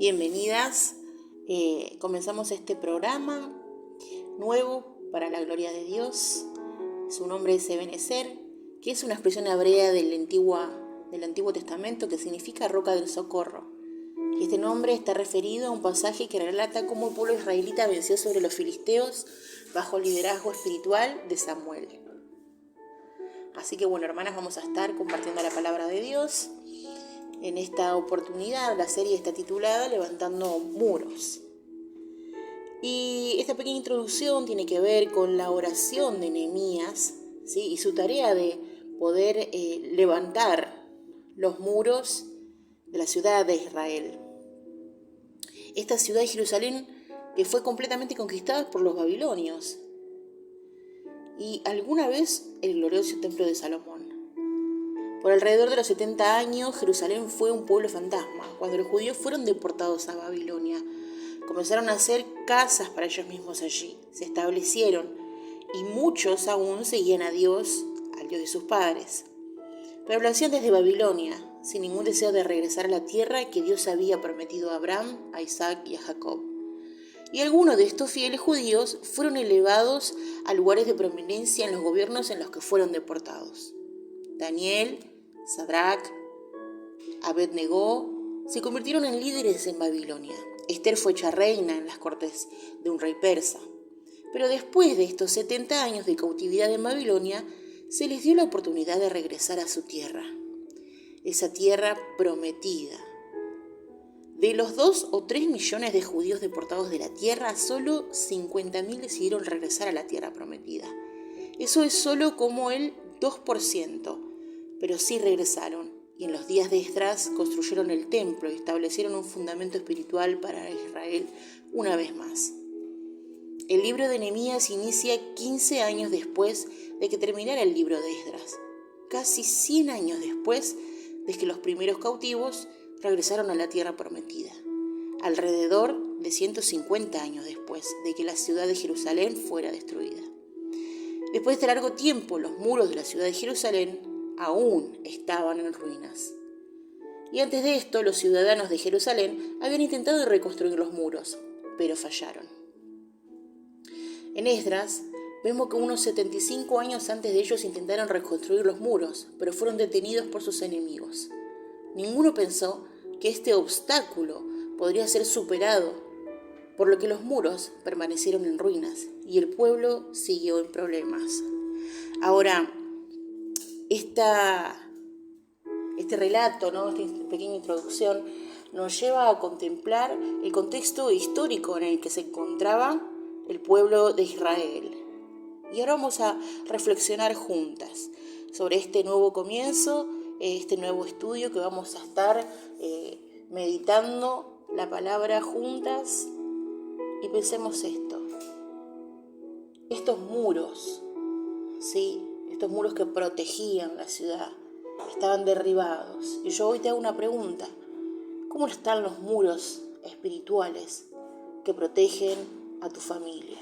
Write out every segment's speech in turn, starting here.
Bienvenidas. Comenzamos este programa nuevo para la gloria de Dios. Su nombre es Ebenezer, que es una expresión hebrea del Antiguo Testamento que significa roca del socorro. Y este nombre está referido a un pasaje que relata cómo el pueblo israelita venció sobre los filisteos bajo el liderazgo espiritual de Samuel. Así que hermanas, vamos a estar compartiendo la palabra de Dios. En esta oportunidad la serie está titulada Levantando Muros. Y esta pequeña introducción tiene que ver con la oración de Nehemías, ¿sí? Y su tarea de poder levantar los muros de la ciudad de Israel. Esta ciudad de Jerusalén que fue completamente conquistada por los babilonios. Y alguna vez el glorioso templo de Salomón. Por alrededor de los 70 años, Jerusalén fue un pueblo fantasma. Cuando los judíos fueron deportados a Babilonia, comenzaron a hacer casas para ellos mismos allí. Se establecieron y muchos aún seguían a Dios, al Dios de sus padres. Pero lo hacían desde Babilonia, sin ningún deseo de regresar a la tierra que Dios había prometido a Abraham, a Isaac y a Jacob. Y algunos de estos fieles judíos fueron elevados a lugares de prominencia en los gobiernos en los que fueron deportados. Daniel, Sadrach, Abed-Negó se convirtieron en líderes en Babilonia. Esther fue hecha reina en las cortes de un rey persa. Pero después de estos 70 años de cautividad en Babilonia, se les dio la oportunidad de regresar a su tierra, esa tierra prometida. De los 2 o 3 millones de judíos deportados de la tierra, solo 50.000 decidieron regresar a la tierra prometida. Eso es solo como el 2%, pero sí regresaron. Y en los días de Esdras construyeron el templo y establecieron un fundamento espiritual para Israel una vez más. El libro de Nehemías inicia 15 años después de que terminara el libro de Esdras, casi 100 años después de que los primeros cautivos regresaron a la tierra prometida, alrededor de 150 años después de que la ciudad de Jerusalén fuera destruida. Después de este largo tiempo, los muros de la ciudad de Jerusalén aún estaban en ruinas. Y antes de esto, los ciudadanos de Jerusalén habían intentado reconstruir los muros, pero fallaron. En Esdras vemos que unos 75 años antes de ellos intentaron reconstruir los muros, pero fueron detenidos por sus enemigos. Ninguno pensó que este obstáculo podría ser superado, por lo que los muros permanecieron en ruinas y el pueblo siguió en problemas. Ahora, este relato, esta pequeña introducción, nos lleva a contemplar el contexto histórico en el que se encontraba el pueblo de Israel. Y ahora vamos a reflexionar juntas sobre este nuevo comienzo, este nuevo estudio que vamos a estar meditando la palabra juntas. Y pensemos esto: estos muros, ¿sí? Estos muros que protegían la ciudad estaban derribados. Y yo hoy te hago una pregunta: ¿cómo están los muros espirituales que protegen a tu familia?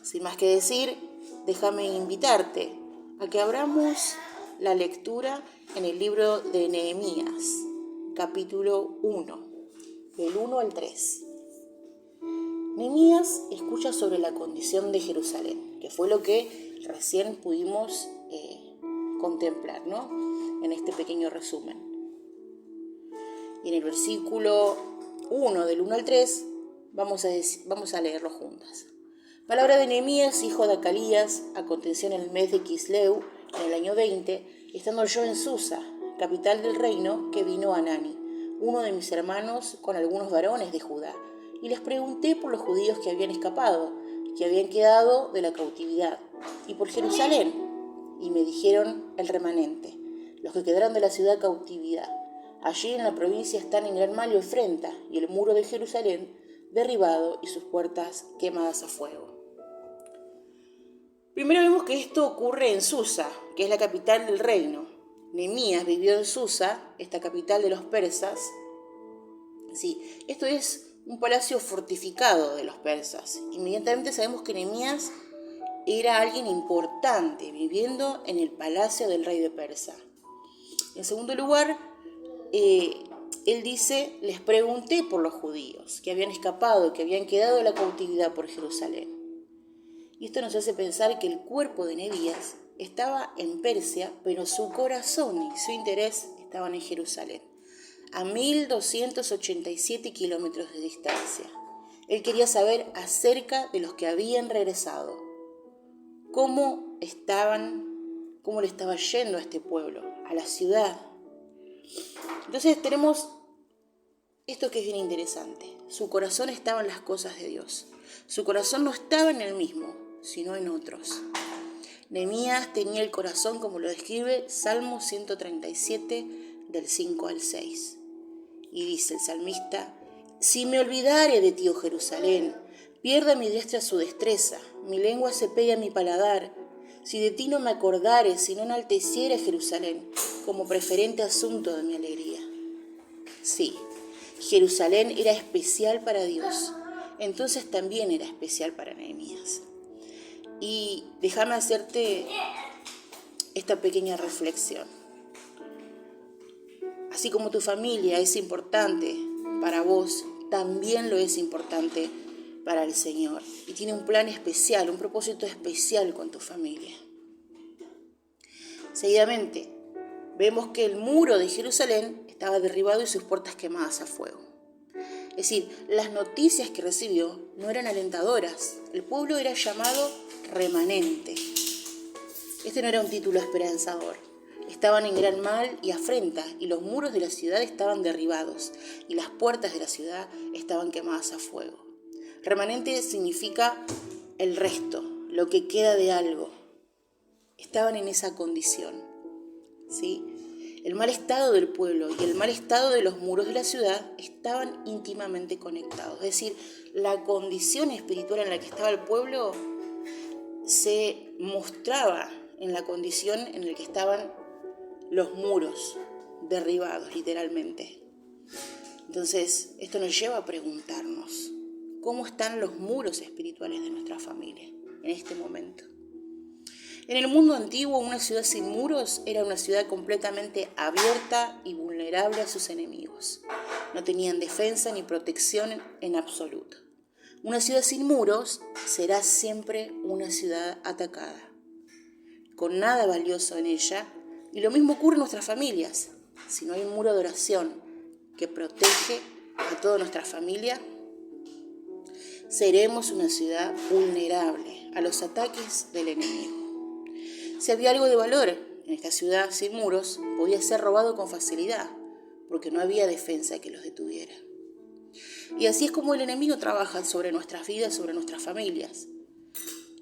Sin más que decir, déjame invitarte a que abramos la lectura en el libro de Nehemías, capítulo 1, del 1 al 3. Nehemías escucha sobre la condición de Jerusalén, que fue lo que recién pudimos contemplar, en este pequeño resumen. Y en el versículo 1, del 1 al 3, vamos a leerlo juntas. Palabra de Nehemías, hijo de Acalías, aconteció en el mes de Quisleu, en el año 20, estando yo en Susa, capital del reino, que vino Hanani, uno de mis hermanos, con algunos varones de Judá, y les pregunté por los judíos que habían escapado, que habían quedado de la cautividad, y por Jerusalén, y me dijeron el remanente, los que quedaron de la ciudad cautividad. Allí en la provincia están en gran mal y afrenta, y el muro de Jerusalén derribado y sus puertas quemadas a fuego. Primero vemos que esto ocurre en Susa, que es la capital del reino. Nehemías vivió en Susa, esta capital de los persas. Sí, esto es un palacio fortificado de los persas. Inmediatamente sabemos que Nehemías era alguien importante, viviendo en el palacio del rey de Persa. En segundo lugar, él dice, les pregunté por los judíos que habían escapado, que habían quedado en la cautividad por Jerusalén. Y esto nos hace pensar que el cuerpo de Nehemías estaba en Persia, pero su corazón y su interés estaban en Jerusalén, a 1287 kilómetros de distancia. Él quería saber acerca de los que habían regresado, cómo le estaba yendo a este pueblo, a la ciudad. Entonces tenemos esto que es bien interesante. Su corazón estaba en las cosas de Dios. Su corazón no estaba en él mismo, sino en otros. Nehemías tenía el corazón, como lo describe Salmo 137, del 5 al 6. Y dice el salmista, si me olvidare de ti, oh Jerusalén, pierda mi diestra su destreza, mi lengua se pegue a mi paladar, si de ti no me acordare, si no enalteciere Jerusalén, como preferente asunto de mi alegría. Sí, Jerusalén era especial para Dios, entonces también era especial para Nehemías. Y déjame hacerte esta pequeña reflexión. Así como tu familia es importante para vos, también lo es importante para el Señor. Y tiene un plan especial, un propósito especial con tu familia. Seguidamente, vemos que el muro de Jerusalén estaba derribado y sus puertas quemadas a fuego. Es decir, las noticias que recibió no eran alentadoras. El pueblo era llamado remanente. Este no era un título esperanzador. Estaban en gran mal y afrenta, y los muros de la ciudad estaban derribados, y las puertas de la ciudad estaban quemadas a fuego. Remanente significa el resto, lo que queda de algo. Estaban en esa condición, ¿sí? El mal estado del pueblo y el mal estado de los muros de la ciudad estaban íntimamente conectados. Es decir, la condición espiritual en la que estaba el pueblo se mostraba en la condición en la que estaban los muros derribados, literalmente. Entonces, esto nos lleva a preguntarnos, ¿cómo están los muros espirituales de nuestra familia en este momento? En el mundo antiguo, una ciudad sin muros era una ciudad completamente abierta y vulnerable a sus enemigos. No tenían defensa ni protección en absoluto. Una ciudad sin muros será siempre una ciudad atacada, con nada valioso en ella, y lo mismo ocurre en nuestras familias. Si no hay un muro de oración que protege a toda nuestra familia, seremos una ciudad vulnerable a los ataques del enemigo. Si había algo de valor en esta ciudad sin muros, podía ser robado con facilidad, porque no había defensa que los detuviera. Y así es como el enemigo trabaja sobre nuestras vidas, sobre nuestras familias.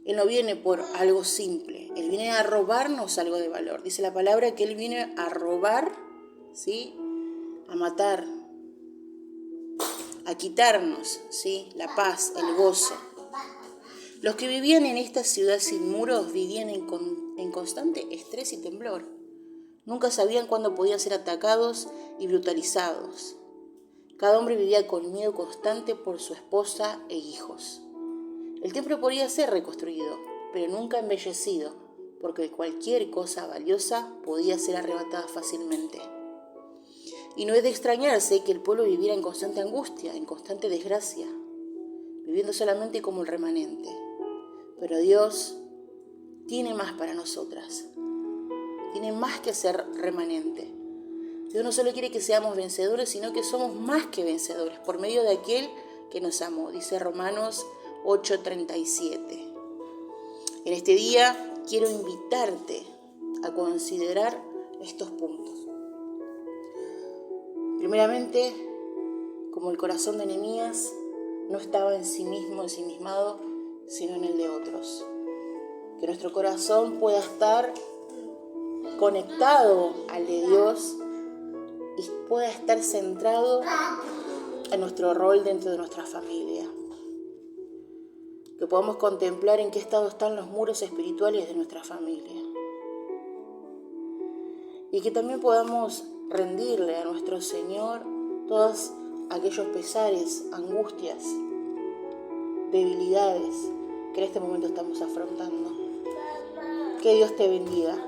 Él no viene por algo simple, Él viene a robarnos algo de valor. Dice la palabra que Él viene a robar, ¿sí?, a matar, a quitarnos, ¿sí?, la paz, el gozo. Los que vivían en esta ciudad sin muros vivían en constante estrés y temblor. Nunca sabían cuándo podían ser atacados y brutalizados. Cada hombre vivía con miedo constante por su esposa e hijos. El templo podía ser reconstruido, pero nunca embellecido, porque cualquier cosa valiosa podía ser arrebatada fácilmente. Y no es de extrañarse que el pueblo viviera en constante angustia, en constante desgracia, viviendo solamente como el remanente. Pero Dios tiene más para nosotras, tiene más que ser remanente. Dios no solo quiere que seamos vencedores, sino que somos más que vencedores por medio de aquel que nos amó, dice Romanos 8:37. En este día quiero invitarte a considerar estos puntos. Primeramente, como el corazón de Nehemías no estaba en sí mismo, ensimismado, sino en el de otros. Que nuestro corazón pueda estar conectado al de Dios y pueda estar centrado en nuestro rol dentro de nuestra familia. Que podamos contemplar en qué estado están los muros espirituales de nuestra familia. Y que también podamos rendirle a nuestro Señor todos aquellos pesares, angustias, debilidades que en este momento estamos afrontando. Que Dios te bendiga.